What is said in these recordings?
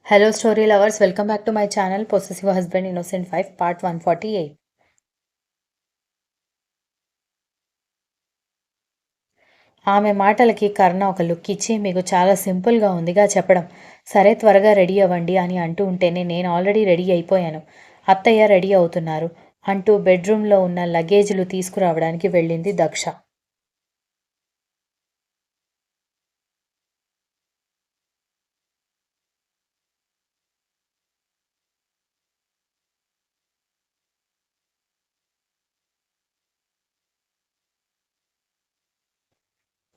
Hello, story lovers. Welcome back to my channel, Possessive Husband Innocent 5, Part 148. ఆమె మాటలకి కర్ణ ఒక look ఇచ్చి, మీకు చాలా సింపుల్గా ఉందిగా చెప్పడం. సరే త్వరగా రెడీ అవ్వండి అని అంటూ ఉంటేనే నేను ఆల్రెడీ రెడీ అయిపోయాను. అత్తయ్య రెడీ అవుతున్నారు అంటూ బెడ్రూమ్లో ఉన్న లగేజీలు తీసుకురావడానికి వెళ్ళింది దక్ష.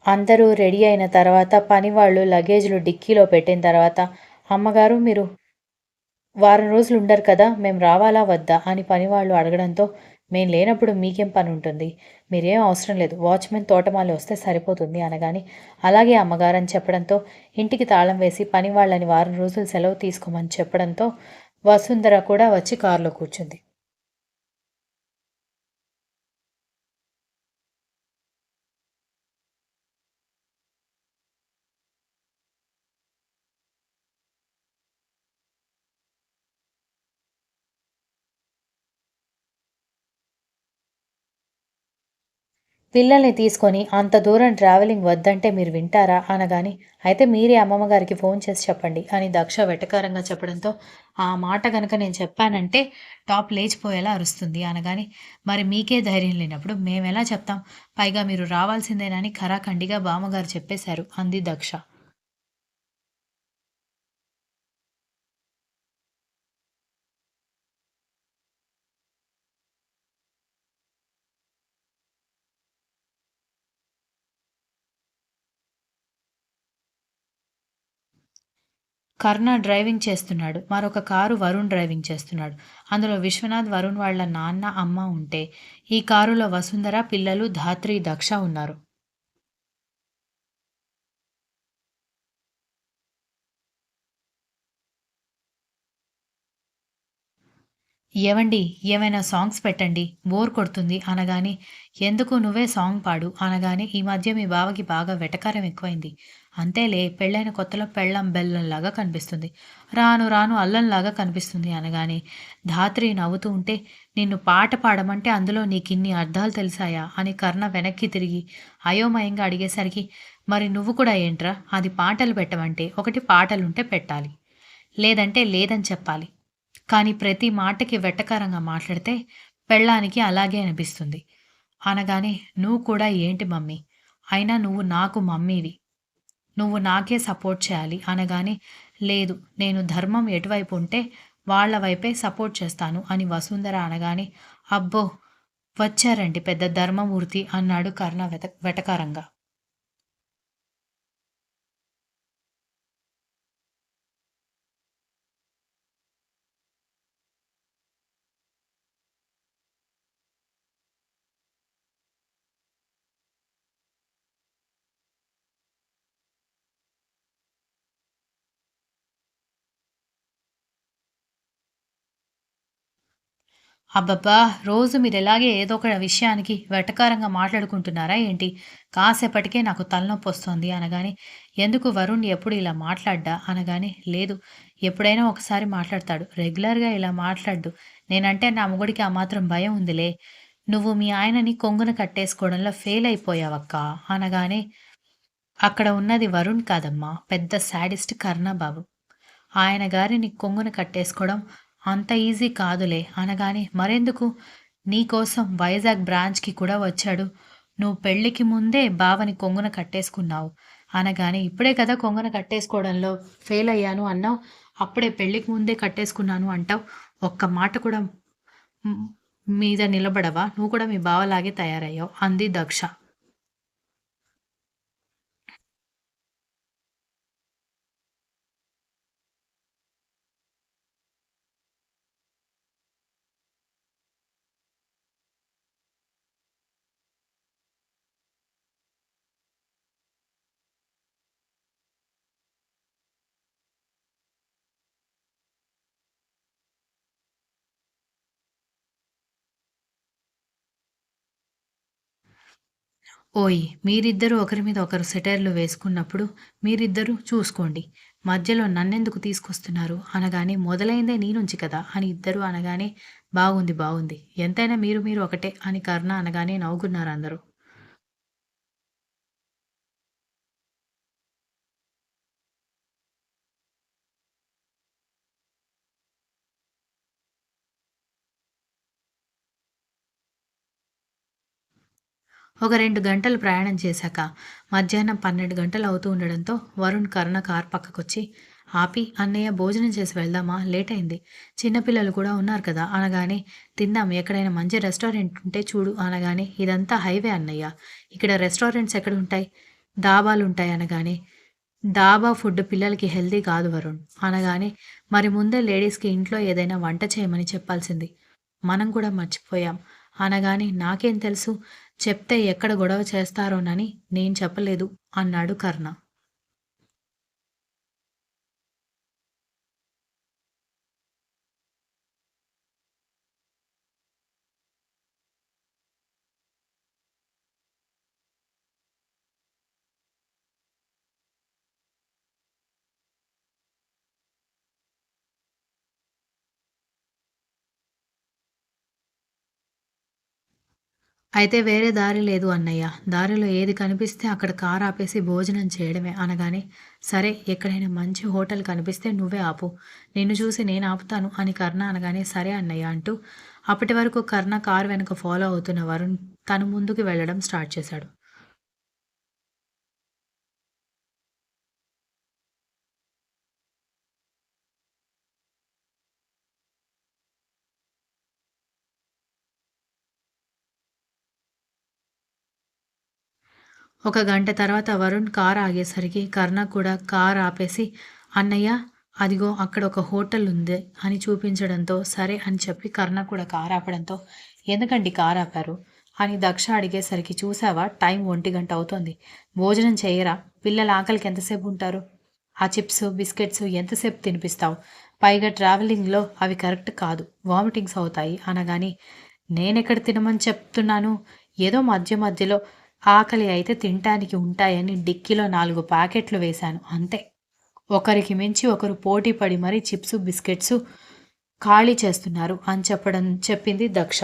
అందరూ రెడీ అయిన తర్వాత పనివాళ్ళు లగేజ్లు డిక్కీలో పెట్టిన తర్వాత, అమ్మగారు మీరు వారం రోజులు ఉండరు కదా, మేము రావాలా వద్దా అని పనివాళ్ళు అడగడంతో, మేం లేనప్పుడు మీకేం పని ఉంటుంది, మీరేం అవసరం లేదు, వాచ్మెన్ తోటమాలి వస్తే సరిపోతుంది అనగాని, అలాగే అమ్మగారని చెప్పడంతో ఇంటికి తాళం వేసి పనివాళ్ళని వారం రోజులు సెలవు తీసుకోమని చెప్పడంతో వసుంధర కూడా వచ్చి కారులో కూర్చుంది. పిల్లల్ని తీసుకొని అంత దూరం ట్రావెలింగ్ వద్దంటే మీరు వింటారా అనగాని, అయితే మీరే అమ్మమ్మ గారికి ఫోన్ చేసి చెప్పండి అని దక్ష వెటకారంగా చెప్పడంతో, ఆ మాట గనక నేను చెప్పానంటే టాప్ లేచిపోయేలా అరుస్తుంది అనగాని, మరి మీకే ధైర్యం లేనప్పుడు మేమెలా చెప్తాం, పైగా మీరు రావాల్సిందేనని ఖరాఖండిగా బామ్మగారు చెప్పేశారు అంది దక్ష. కర్ణ డ్రైవింగ్ చేస్తున్నాడు. మరొక కారు వరుణ్ డ్రైవింగ్ చేస్తున్నాడు. అందులో విశ్వనాథ్, వరుణ్ వాళ్ళ నాన్న, అమ్మ ఉంటే, ఈ కారులో వసుంధర, పిల్లలు, ధాత్రి, దక్ష ఉన్నారు. "ఏవండీ! ఏమైనా సాంగ్స్ పెట్టండి. బోర్ కొడుతుంది" అనగానే, "ఎందుకు నువ్వే సాంగ్ పాడు" అనగానే, "ఈ మధ్య మీ బావకి బాగా వెటకారం ఎక్కువైంది. అంతేలే పెళ్ళైన కొత్తలో పెళ్ళాం బెల్లంలాగా కనిపిస్తుంది. రాను రాను అల్లంలాగా కనిపిస్తుంది" అనగానే, ధాత్రి నవ్వుతూ ఉంటే, "నిన్ను పాట పాడమంటే అందులో నీకిన్ని అర్థాలు తెలిసాయా" అని కర్ణ వెనక్కి తిరిగి అయోమయంగా అడిగేసరికి, "మరి నువ్వు కూడా ఏంట్రా? అది పాటలు పెట్టమంటే ఒకటి పాటలుంటే పెట్టాలి. లేదంటే లేదని చెప్పాలి. కానీ ప్రతి మాటకి వెటకారంగా మాట్లాడితే పెళ్ళానికి అలాగే అనిపిస్తుంది" అనగానే, "నువ్వు కూడా ఏంటి మమ్మీ? అయినా నువ్వు నాకు మమ్మీవి. నువ్వు నాకే సపోర్ట్ చేయాలి" అనగానే, "లేదు నేను ధర్మం ఎటువైపు ఉంటే వాళ్ళ వైపే సపోర్ట్ చేస్తాను" అని వసుంధర అనగానే, "అబ్బో! వచ్చారండి పెద్ద ధర్మమూర్తి" అన్నాడు కర్ణ వెటకారంగా. అబ్బబ్బా! రోజు మీరిలాగే ఏదో ఒక విషయానికి వెటకారంగా మాట్లాడుకుంటున్నారా ఏంటి? కాసేపటికే నాకు తలనొప్పొస్తోంది అనగానే, "ఎందుకు వరుణ్ ఎప్పుడు ఇలా మాట్లాడ్డా?" అనగానే, "లేదు ఎప్పుడైనా ఒకసారి మాట్లాడతాడు. రెగ్యులర్‌గా ఇలా మాట్లాడడు. నేనంటే నా మొగుడికి ఆ మాత్రం భయం ఉందిలే. నువ్వు మీ ఆయనని కొంగున కట్టేసుకోవడంలో ఫెయిల్ అయిపోయావక్కా" అనగానే, "అక్కడ ఉన్నది వరుణ్ కాదమ్మా! పెద్ద శాడిస్ట్ కర్ణ బాబు. ఆయన గారిని కొంగున కట్టేసుకోవడం అంత ఈజీ కాదులే" అనగానే, "మరెందుకు? నీకోసం వైజాగ్ బ్రాంచ్‌కి కూడా వచ్చాడు. నువ్వు పెళ్ళికి ముందే బావని కొంగున కట్టేసుకున్నావు" అనగానే, "ఇప్పుడే కదా కొంగున కట్టేసుకోవడంలో ఫెయిల్ అయ్యాను అన్నావు. అప్పుడే పెళ్ళికి ముందే కట్టేసుకున్నాను అంటావు. ఒక్క మాట కూడా హ్మ్, మీద నిలబడవా? నువ్వు కూడా మీ బావలాగే తయారయ్యావు" అంది దక్ష. ఓయ్! మీరిద్దరూ ఒకరి మీద ఒకరు సెటైర్‌లు వేసుకున్నప్పుడు మీరిద్దరూ చూసుకోండి. మధ్యలో నన్నెందుకు తీసుకొస్తున్నారు అనగానే మొదలైందే నీ నుంచి కదా! అని ఇద్దరు అనగానే బాగుంది. బాగుంది. ఎంతైనా మీరు మీరు ఒకటే అని కర్ణ అనగానే నవ్వుకున్నారందరూ. ఒక 2 గంటలు ప్రయాణం చేశాక మధ్యాహ్నం 12 గంటలు అవుతూ ఉండడంతో వరుణ్ కర్ణ కార్ పక్కకొచ్చి ఆపి "అన్నయ్య భోజనం చేసి వెళ్దామా? లేట్ అయింది. చిన్న పిల్లలు కూడా ఉన్నారు కదా" అనగానే "తిందాం ఎక్కడైనా మంచి రెస్టారెంట్ ఉంటే చూడు" అనగానే "ఇదంతా హైవే అన్నయ్య. ఇక్కడ రెస్టారెంట్స్ ఎక్కడుంటాయి? డాబాలుంటాయి" అనగానే "డాబా ఫుడ్ పిల్లలకి హెల్తీ కాదు వరుణ్" అనగానే "మరి ముందే లేడీస్‌కి ఇంట్లో ఏదైనా వంట చేయమని చెప్పాల్సింది. మనం కూడా మర్చిపోయాం" అనగానే "నాకేం తెలుసు? చెప్తే ఎక్కడ గొడవ చేస్తారోనని నేను చెప్పలేదు" అన్నాడు కర్ణ. అయితే వేరే దారి లేదు అన్నయ్య. దారిలో ఏది కనిపిస్తే అక్కడ కారు ఆపేసి భోజనం చేయడమే అనగానే, సరే ఎక్కడైనా మంచి హోటల్ కనిపిస్తే నువ్వే ఆపు. నిన్ను చూసి నేను ఆపుతాను అని కర్ణ అనగానే, సరే అన్నయ్య అంటూ అప్పటి వరకు కర్ణ కారు వెనక ఫాలో అవుతున్న వరుణ్ తను ముందుకు వెళ్ళడం స్టార్ట్ చేశాడు. ఒక గంట తర్వాత వరుణ్ కారు ఆగేసరికి కర్ణ కూడా కారు ఆపేసి, "అన్నయ్య అదిగో అక్కడ ఒక హోటల్ ఉంది" అని చూపించడంతో, సరే అని చెప్పి కర్ణ కూడా కారు ఆపడంతో, "ఎందుకండి కారు ఆపారు?" అని దక్ష అడిగేసరికి, "చూసావా టైం 1:00 అవుతోంది. భోజనం చెయ్యరా? పిల్లల ఆకలికి ఎంతసేపు ఉంటారు? ఆ చిప్స్, బిస్కెట్స్ ఎంతసేపు తినిపిస్తావు? పైగా ట్రావెలింగ్‌లో అవి కరెక్ట్ కాదు. వామిటింగ్స్ అవుతాయి" అనగానే, "నేనెక్కడ తినమని చెప్తున్నాను. ఏదో మధ్య మధ్యలో ఆకలి అయితే తినటానికి ఉంటాయని డిక్కీలో 4 ప్యాకెట్లు వేశాను అంతే. ఒకరికి మించి ఒకరు పోటీ పడి మరీ చిప్సు, బిస్కెట్సు ఖాళీ చేస్తున్నారు" అని చెప్పింది దక్ష.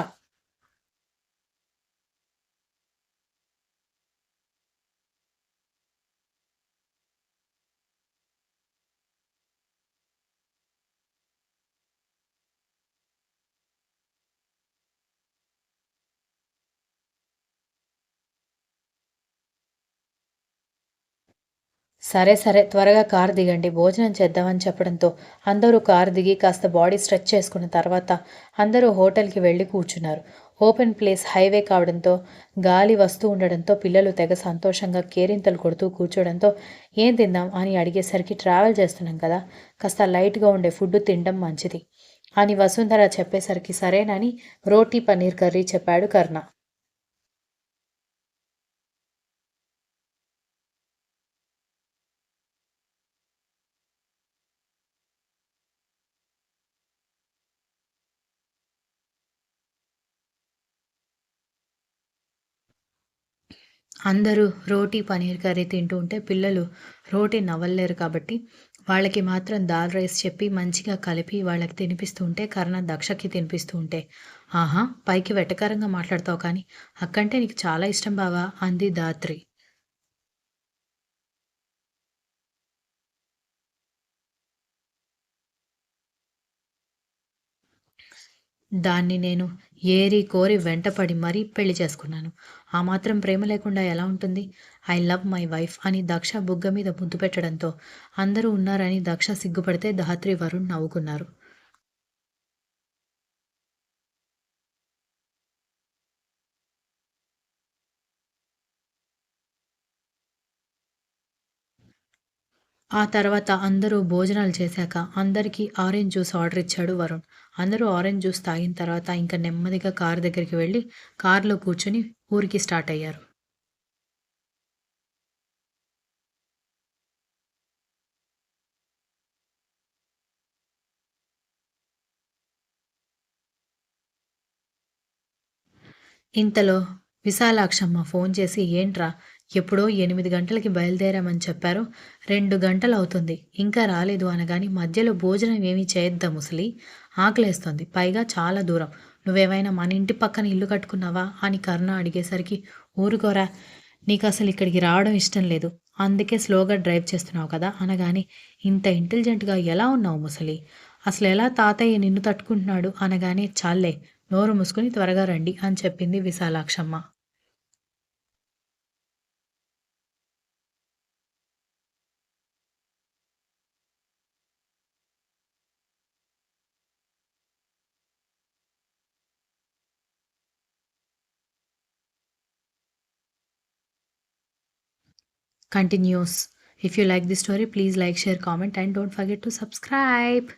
సరే, సరే త్వరగా కారు దిగండి. భోజనం చేద్దామని చెప్పడంతో అందరూ కారు దిగి కాస్త బాడీ స్ట్రెచ్ చేసుకున్న తర్వాత అందరూ హోటల్‌కి వెళ్లి కూర్చున్నారు. ఓపెన్ ప్లేస్ హైవే కావడంతో గాలి వస్తూ ఉండడంతో పిల్లలు తెగ సంతోషంగా కేరింతలు కొడుతూ కూర్చోడంతో "ఏం తిందాం?" అని అడిగేసరికి "ట్రావెల్ చేస్తున్నాం కదా! కాస్త లైట్‌గా ఉండే ఫుడ్ తినడం మంచిది" అని వసుంధర చెప్పేసరికి సరేనని రోటీ పన్నీర్ కర్రీ చెప్పాడు కర్ణ. అందరూ రోటీ, పనీర్ కర్రీ తింటూ ఉంటే పిల్లలు రోటీ నమలలేరు కాబట్టి వాళ్ళకి మాత్రం దాల్ రైస్ చెప్పి మంచిగా కలిపి వాళ్ళకి తినిపిస్తూ ఉంటే కర్ణ దక్షకి తినిపిస్తూ ఉంటే, "ఆహా! పైకి వెటకారంగా మాట్లాడతావు కానీ అక్కంటే నీకు చాలా ఇష్టం బావ" అంది ధాత్రి. దాన్ని నేను ఏరి కోరి వెంటపడి మరీ పెళ్లి చేసుకున్నాను. ఆ మాత్రం ప్రేమ లేకుండా ఎలా ఉంటుంది? ఐ లవ్ మై వైఫ్ అని దక్ష బుగ్గ మీద ముద్దు పెట్టడంతో అందరూ ఉన్నారని దక్ష సిగ్గుపడితే ధాత్రి, వరుణ్ నవ్వుకున్నారు. ఆ తర్వాత అందరూ భోజనాలు చేశాక అందరికీ ఆరెంజ్ జ్యూస్ ఆర్డర్ ఇచ్చాడు వరుణ్. అందరూ ఆరెంజ్ జ్యూస్ తాగిన తర్వాత ఇంక నెమ్మదిగా కారు దగ్గరికి వెళ్లి కారులో కూర్చొని ఊరికి స్టార్ట్ అయ్యారు. ఇంతలో విశాలాక్షమ్మ ఫోన్ చేసి ఏంట్రా ఎప్పుడో 8 గంటలకి బయలుదేరామని చెప్పారు. 2 గంటలవుతుంది. ఇంకా రాలేదు అనగాని మధ్యలో భోజనం ఏమీ చేయొద్దా ముసలి? ఆకలేస్తోంది. పైగా చాలా దూరం. నువ్వేమైనా మన ఇంటి పక్కన ఇల్లు కట్టుకున్నావా? అని కరుణ అడిగేసరికి ఊరుకోరా! నీకసలు ఇక్కడికి రావడం ఇష్టం లేదు. అందుకే స్లోగా డ్రైవ్ చేస్తున్నావు కదా! అనగాని ఇంత ఇంటెలిజెంట్‌గా ఎలా ఉన్నావు ముసలి? అసలెలా తాతయ్య నిన్ను తట్టుకుంటున్నాడు? అనగానే చాల్లే నోరు మూసుకొని త్వరగా రండి అని చెప్పింది Vishalakshamma. Continues. If you like this story, please like, share, comment, and don't forget to subscribe.